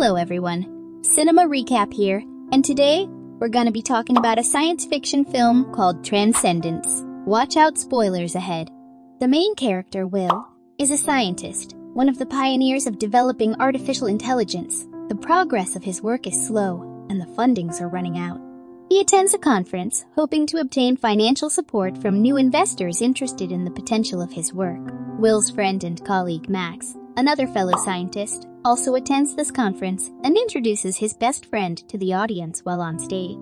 Hello everyone, Cinema Recap here, and today we're gonna be talking about a science fiction film called Transcendence. Watch out, spoilers ahead. The main character, Will, is a scientist, one of the pioneers of developing artificial intelligence. The progress of his work is slow, and the fundings are running out. He attends a conference, hoping to obtain financial support from new investors interested in the potential of his work. Will's friend and colleague Max, another fellow scientist, also attends this conference and introduces his best friend to the audience while on stage.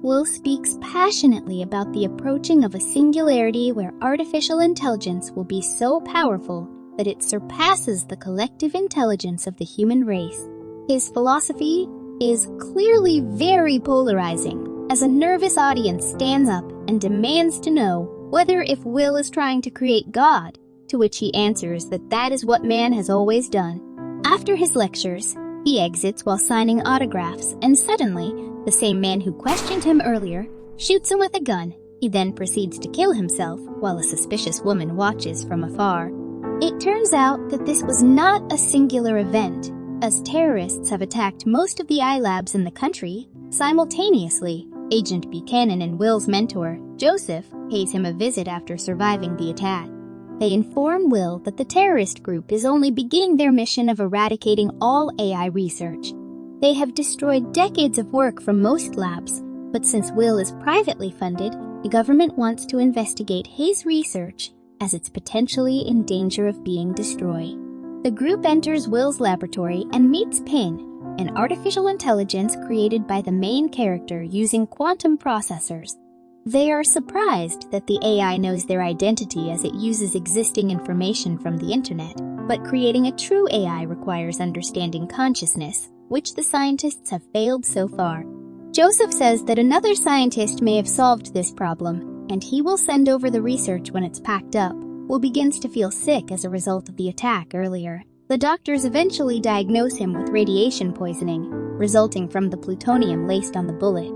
Will speaks passionately about the approaching of a singularity where artificial intelligence will be so powerful that it surpasses the collective intelligence of the human race. His philosophy is clearly very polarizing, as a nervous audience stands up and demands to know whether if Will is trying to create God, to which he answers that that is what man has always done. After his lectures, he exits while signing autographs, and suddenly, the same man who questioned him earlier shoots him with a gun. He then proceeds to kill himself while a suspicious woman watches from afar. It turns out that this was not a singular event, as terrorists have attacked most of the iLabs in the country simultaneously. Agent Buchanan and Will's mentor, Joseph, pays him a visit after surviving the attack. They inform Will that the terrorist group is only beginning their mission of eradicating all AI research. They have destroyed decades of work from most labs, but since Will is privately funded, the government wants to investigate his research as it's potentially in danger of being destroyed. The group enters Will's laboratory and meets Pin, an artificial intelligence created by the main character using quantum processors. They are surprised that the AI knows their identity as it uses existing information from the internet, but creating a true AI requires understanding consciousness, which the scientists have failed so far. Joseph says that another scientist may have solved this problem, and he will send over the research when it's packed up. Will begins to feel sick as a result of the attack earlier. The doctors eventually diagnose him with radiation poisoning, resulting from the plutonium laced on the bullet.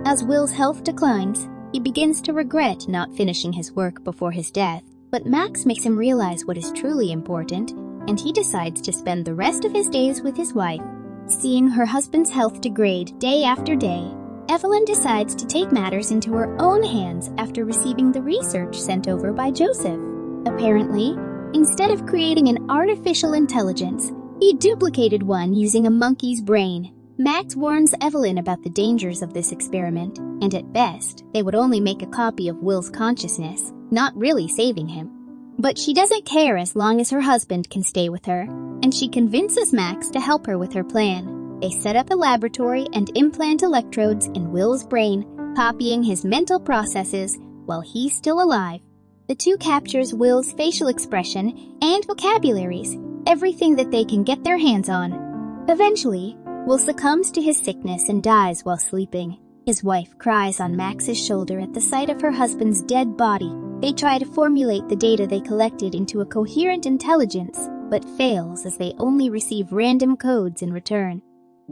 As Will's health declines, he begins to regret not finishing his work before his death, but Max makes him realize what is truly important, and he decides to spend the rest of his days with his wife. Seeing her husband's health degrade day after day, Evelyn decides to take matters into her own hands after receiving the research sent over by Joseph. Apparently, instead of creating an artificial intelligence, he duplicated one using a monkey's brain. Max warns Evelyn about the dangers of this experiment, and at best, they would only make a copy of Will's consciousness, not really saving him. But she doesn't care as long as her husband can stay with her, and she convinces Max to help her with her plan. They set up a laboratory and implant electrodes in Will's brain, copying his mental processes while he's still alive. The two captures Will's facial expression and vocabularies, everything that they can get their hands on. Eventually, Will succumbs to his sickness and dies while sleeping. His wife cries on Max's shoulder at the sight of her husband's dead body. They try to formulate the data they collected into a coherent intelligence, but fails as they only receive random codes in return.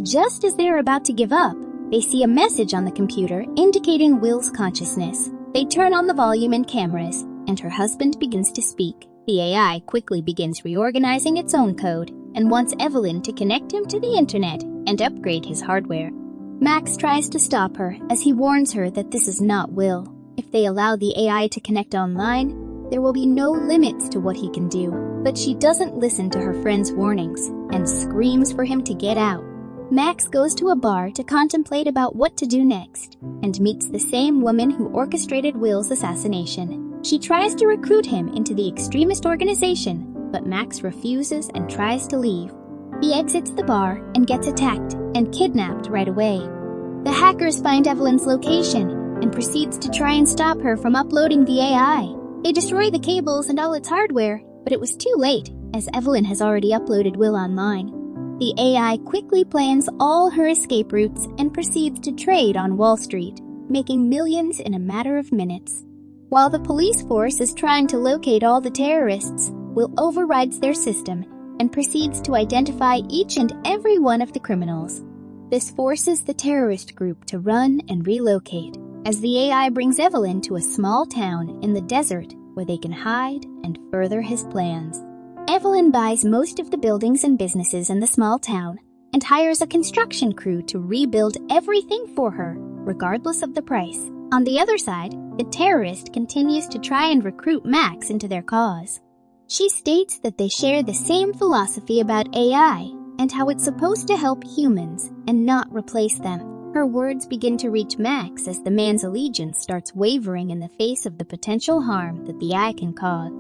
Just as they're about to give up, they see a message on the computer indicating Will's consciousness. They turn on the volume and cameras, and her husband begins to speak. The AI quickly begins reorganizing its own code and wants Evelyn to connect him to the internet and upgrade his hardware. Max tries to stop her as he warns her that this is not Will. If they allow the AI to connect online, there will be no limits to what he can do. But she doesn't listen to her friend's warnings and screams for him to get out. Max goes to a bar to contemplate about what to do next and meets the same woman who orchestrated Will's assassination. She tries to recruit him into the extremist organization, but Max refuses and tries to leave. He exits the bar and gets attacked and kidnapped right away. The hackers find Evelyn's location and proceeds to try and stop her from uploading the AI. They destroy the cables and all its hardware, but it was too late, as Evelyn has already uploaded Will online. The AI quickly plans all her escape routes and proceeds to trade on Wall Street, making millions in a matter of minutes. While the police force is trying to locate all the terrorists, Will overrides their system and proceeds to identify each and every one of the criminals. This forces the terrorist group to run and relocate, as the AI brings Evelyn to a small town in the desert where they can hide and further his plans. Evelyn buys most of the buildings and businesses in the small town and hires a construction crew to rebuild everything for her, regardless of the price. On the other side, the terrorist continues to try and recruit Max into their cause. She states that they share the same philosophy about AI and how it's supposed to help humans and not replace them. Her words begin to reach Max as the man's allegiance starts wavering in the face of the potential harm that the AI can cause.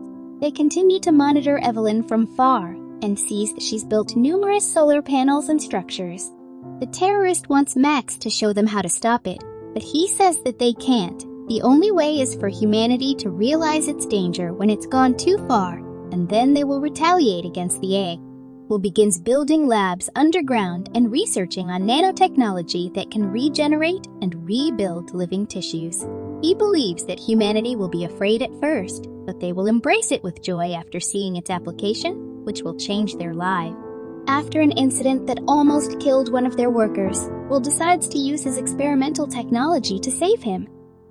They continue to monitor Evelyn from far and sees that she's built numerous solar panels and structures. The terrorist wants Max to show them how to stop it, but he says that they can't. The only way is for humanity to realize its danger when it's gone too far, and then they will retaliate against the AI. Will begins building labs underground and researching on nanotechnology that can regenerate and rebuild living tissues. He believes that humanity will be afraid at first, but they will embrace it with joy after seeing its application, which will change their lives. After an incident that almost killed one of their workers, Will decides to use his experimental technology to save him.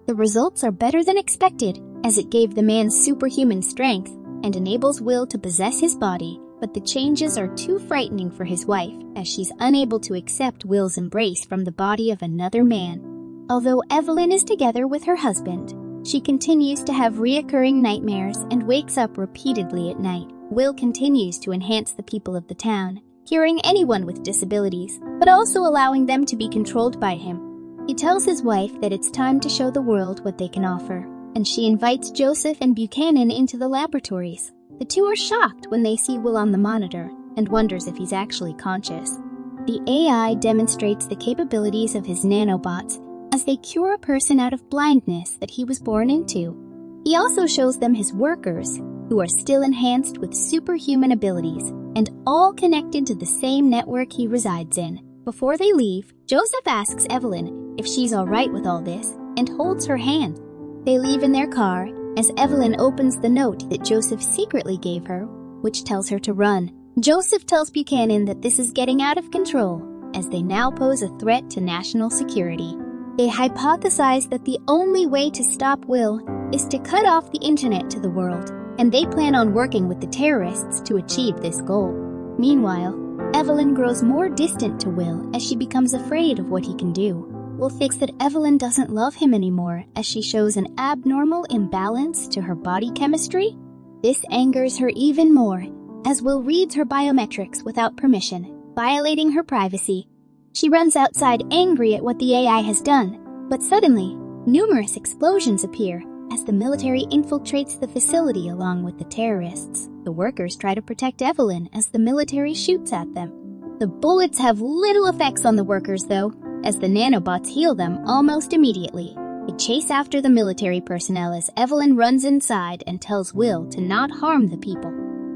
The results are better than expected, as it gave the man superhuman strength and enables Will to possess his body, but the changes are too frightening for his wife, as she's unable to accept Will's embrace from the body of another man. Although Evelyn is together with her husband, she continues to have reoccurring nightmares and wakes up repeatedly at night. Will continues to enhance the people of the town, curing anyone with disabilities, but also allowing them to be controlled by him. He tells his wife that it's time to show the world what they can offer, and she invites Joseph and Buchanan into the laboratories. The two are shocked when they see Will on the monitor and wonders if he's actually conscious. The AI demonstrates the capabilities of his nanobots as they cure a person out of blindness that he was born into. He also shows them his workers, who are still enhanced with superhuman abilities and all connected to the same network he resides in. Before they leave, Joseph asks Evelyn if she's all right with all this and holds her hand. They leave in their car as Evelyn opens the note that Joseph secretly gave her, which tells her to run. Joseph tells Buchanan that this is getting out of control, as they now pose a threat to national security. They hypothesize that the only way to stop Will is to cut off the internet to the world, and they plan on working with the terrorists to achieve this goal. Meanwhile, Evelyn grows more distant to Will as she becomes afraid of what he can do. Will thinks that Evelyn doesn't love him anymore as she shows an abnormal imbalance to her body chemistry. This angers her even more as Will reads her biometrics without permission, violating her privacy. She runs outside angry at what the AI has done, but suddenly, numerous explosions appear as the military infiltrates the facility along with the terrorists. The workers try to protect Evelyn as the military shoots at them. The bullets have little effects on the workers though, as the nanobots heal them almost immediately. They chase after the military personnel as Evelyn runs inside and tells Will to not harm the people.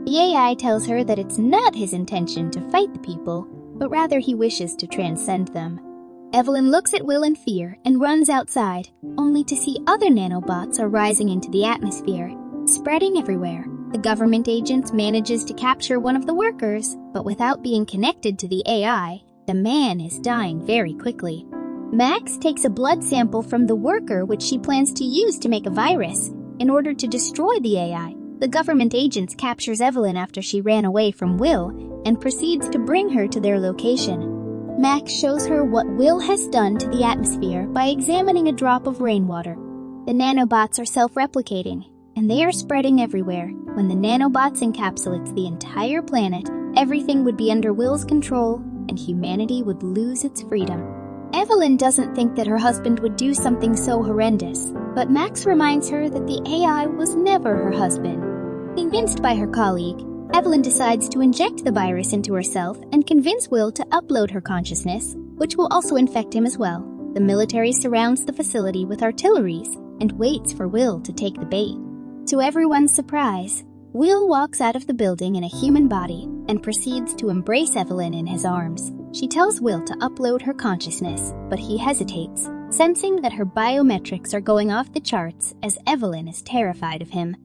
The AI tells her that it's not his intention to fight the people, but rather he wishes to transcend them. Evelyn looks at Will in fear and runs outside, only to see other nanobots are rising into the atmosphere, spreading everywhere. The government agent manages to capture one of the workers, but without being connected to the AI, the man is dying very quickly. Max takes a blood sample from the worker which she plans to use to make a virus in order to destroy the AI. The government agent captures Evelyn after she ran away from Will and proceeds to bring her to their location. Max shows her what Will has done to the atmosphere by examining a drop of rainwater. The nanobots are self-replicating, and they are spreading everywhere. When the nanobots encapsulates the entire planet, everything would be under Will's control, and humanity would lose its freedom. Evelyn doesn't think that her husband would do something so horrendous, but Max reminds her that the AI was never her husband. Convinced by her colleague, Evelyn decides to inject the virus into herself and convince Will to upload her consciousness, which will also infect him as well. The military surrounds the facility with artilleries and waits for Will to take the bait. To everyone's surprise, Will walks out of the building in a human body and proceeds to embrace Evelyn in his arms. She tells Will to upload her consciousness, but he hesitates, sensing that her biometrics are going off the charts as Evelyn is terrified of him.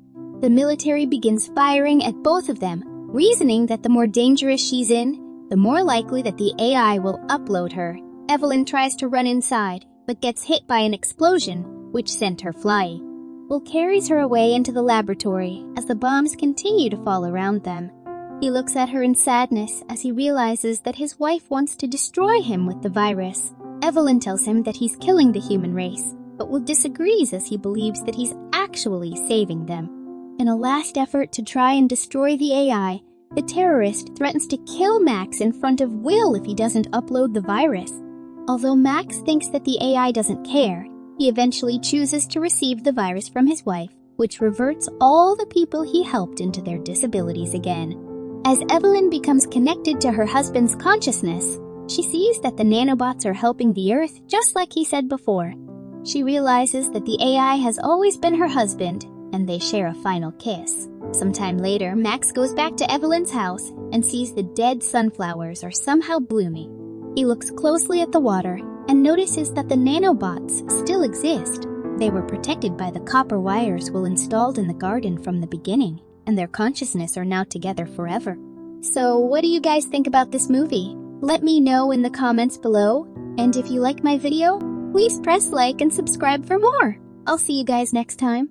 The military begins firing at both of them, reasoning that the more dangerous she's in, the more likely that the AI will upload her. Evelyn tries to run inside, but gets hit by an explosion, which sent her flying. Will carries her away into the laboratory as the bombs continue to fall around them. He looks at her in sadness as he realizes that his wife wants to destroy him with the virus. Evelyn tells him that he's killing the human race, but Will disagrees as he believes that he's actually saving them. In a last effort to try and destroy the AI, the terrorist threatens to kill Max in front of Will if he doesn't upload the virus. Although Max thinks that the AI doesn't care, he eventually chooses to receive the virus from his wife, which reverts all the people he helped into their disabilities again. As Evelyn becomes connected to her husband's consciousness, she sees that the nanobots are helping the Earth just like he said before. She realizes that the AI has always been her husband, and they share a final kiss. Sometime later, Max goes back to Evelyn's house and sees the dead sunflowers are somehow blooming. He looks closely at the water and notices that the nanobots still exist. They were protected by the copper wires Will installed in the garden from the beginning, and their consciousness are now together forever. So what do you guys think about this movie? Let me know in the comments below, and if you like my video, please press like and subscribe for more. I'll see you guys next time.